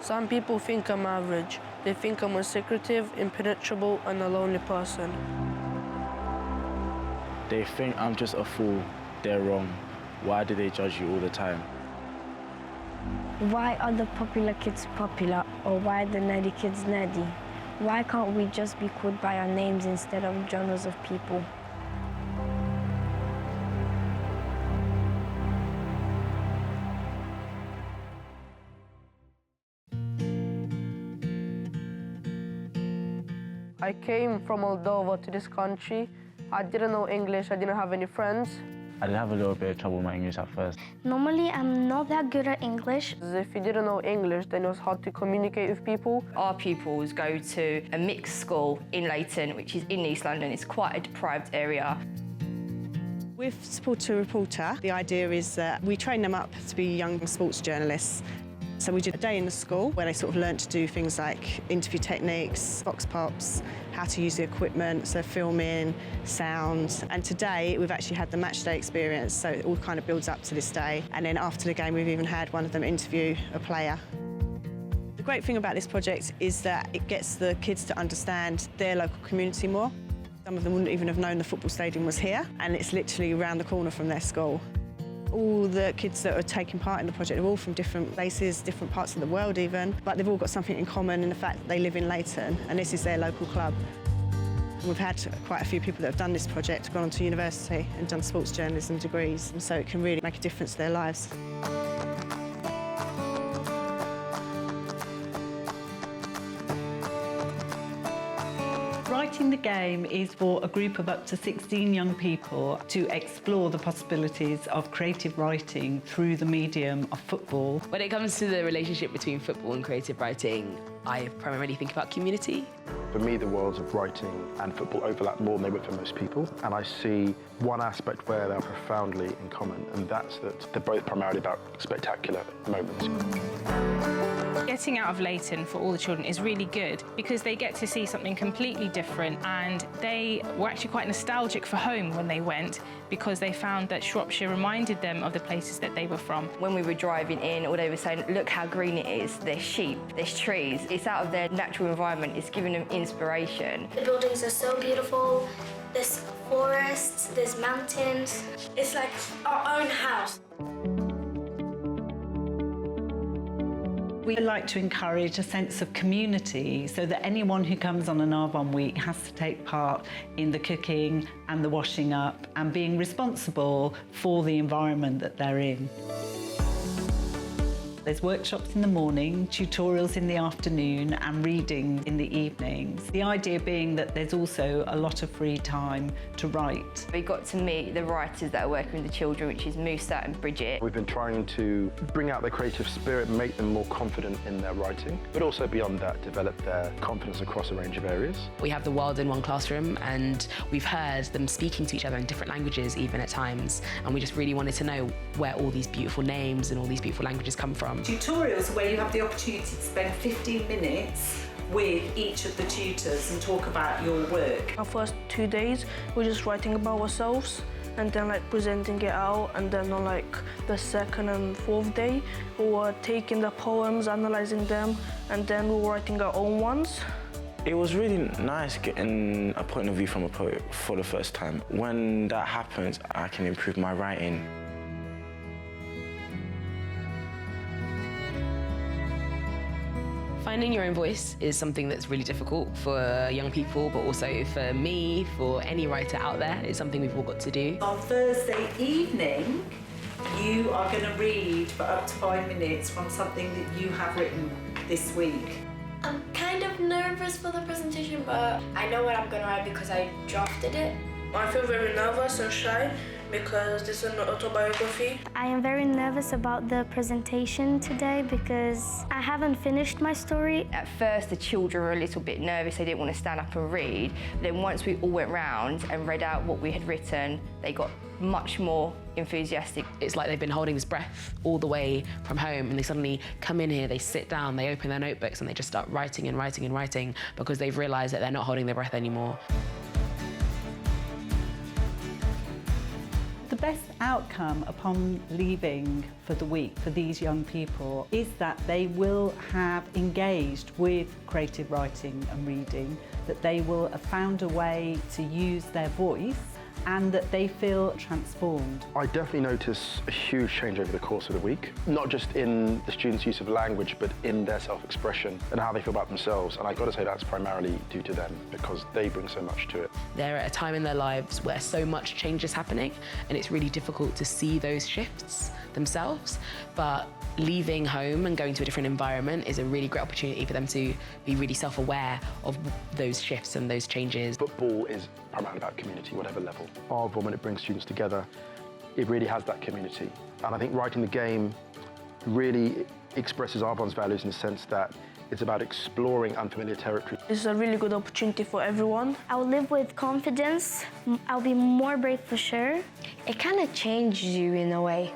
Some people think I'm average. They think I'm a secretive, impenetrable, and a lonely person. They think I'm just a fool. They're wrong. Why do they judge you all the time? Why are the popular kids popular, or why are the nerdy kids nerdy? Why can't we just be called by our names instead of genres of people? I came from Moldova to this country. I didn't know English, I didn't have any friends. I did have a little bit of trouble with my English at first. Normally, I'm not that good at English. If you didn't know English, then it was hard to communicate with people. Our pupils go to a mixed school in Leyton, which is in East London. It's quite a deprived area. With Supporter Reporter, the idea is that we train them up to be young sports journalists. So we did a day in the school where they sort of learned to do things like interview techniques, vox pops, how to use the equipment, so filming, sound. And today we've actually had the match day experience, so it all kind of builds up to this day. And then after the game, we've even had one of them interview a player. The great thing about this project is that it gets the kids to understand their local community more. Some of them wouldn't even have known the football stadium was here, and it's literally around the corner from their school. All the kids that are taking part in the project are all from different places, different parts of the world even, but they've all got something in common in the fact that they live in Leyton, and this is their local club. We've had quite a few people that have done this project, gone on to university and done sports journalism degrees, and so it can really make a difference to their lives. Writing the Game is for a group of up to 16 young people to explore the possibilities of creative writing through the medium of football. When it comes to the relationship between football and creative writing, I primarily think about community. For me, the worlds of writing and football overlap more than they would for most people, and I see one aspect where they're profoundly in common, and that's that they're both primarily about spectacular moments. Getting out of Leyton for all the children is really good because they get to see something completely different, and they were actually quite nostalgic for home when they went because they found that Shropshire reminded them of the places that they were from. When we were driving in, all they were saying, look how green it is, there's sheep, there's trees. It's out of their natural environment, it's giving them inspiration. The buildings are so beautiful, there's forests, there's mountains. It's like our own house. We like to encourage a sense of community so that anyone who comes on an Arvon week has to take part in the cooking and the washing up and being responsible for the environment that they're in. There's workshops in the morning, tutorials in the afternoon and reading in the evenings. The idea being that there's also a lot of free time to write. We got to meet the writers that are working with the children, which is Musa and Bridget. We've been trying to bring out their creative spirit, make them more confident in their writing, but also beyond that, develop their confidence across a range of areas. We have the world in one classroom, and we've heard them speaking to each other in different languages even at times, and we just really wanted to know where all these beautiful names and all these beautiful languages come from. Tutorials where you have the opportunity to spend 15 minutes with each of the tutors and talk about your work. Our first 2 days, we're just writing about ourselves and then like presenting it out, and then on like the second and fourth day, we were taking the poems, analysing them, and then we were writing our own ones. It was really nice getting a point of view from a poet for the first time. When that happens, I can improve my writing. Finding your own voice is something that's really difficult for young people, but also for me, for any writer out there. It's something we've all got to do. On Thursday evening, you are going to read for up to 5 minutes from something that you have written this week. I'm kind of nervous for the presentation, but I know what I'm going to write because I drafted it. I feel very nervous and shy because this is an autobiography. I am very nervous about the presentation today because I haven't finished my story. At first, the children were a little bit nervous. They didn't want to stand up and read. Then once we all went round and read out what we had written, they got much more enthusiastic. It's like they've been holding this breath all the way from home, and they suddenly come in here, they sit down, they open their notebooks, and they just start writing and writing and writing because they've realised that they're not holding their breath anymore. The best outcome upon leaving for the week for these young people is that they will have engaged with creative writing and reading, that they will have found a way to use their voice, and that they feel transformed. I definitely notice a huge change over the course of the week, not just in the students' use of language, but in their self-expression and how they feel about themselves. And I've got to say that's primarily due to them, because they bring so much to it. They're at a time in their lives where so much change is happening, and it's really difficult to see those shifts themselves. But leaving home and going to a different environment is a really great opportunity for them to be really self-aware of those shifts and those changes. Football is primarily about community, whatever level. Arvon, when it brings students together, it really has that community. And I think writing the game really expresses Arvon's values in the sense that it's about exploring unfamiliar territory. It's a really good opportunity for everyone. I'll live with confidence. I'll be more brave for sure. It kind of changes you in a way.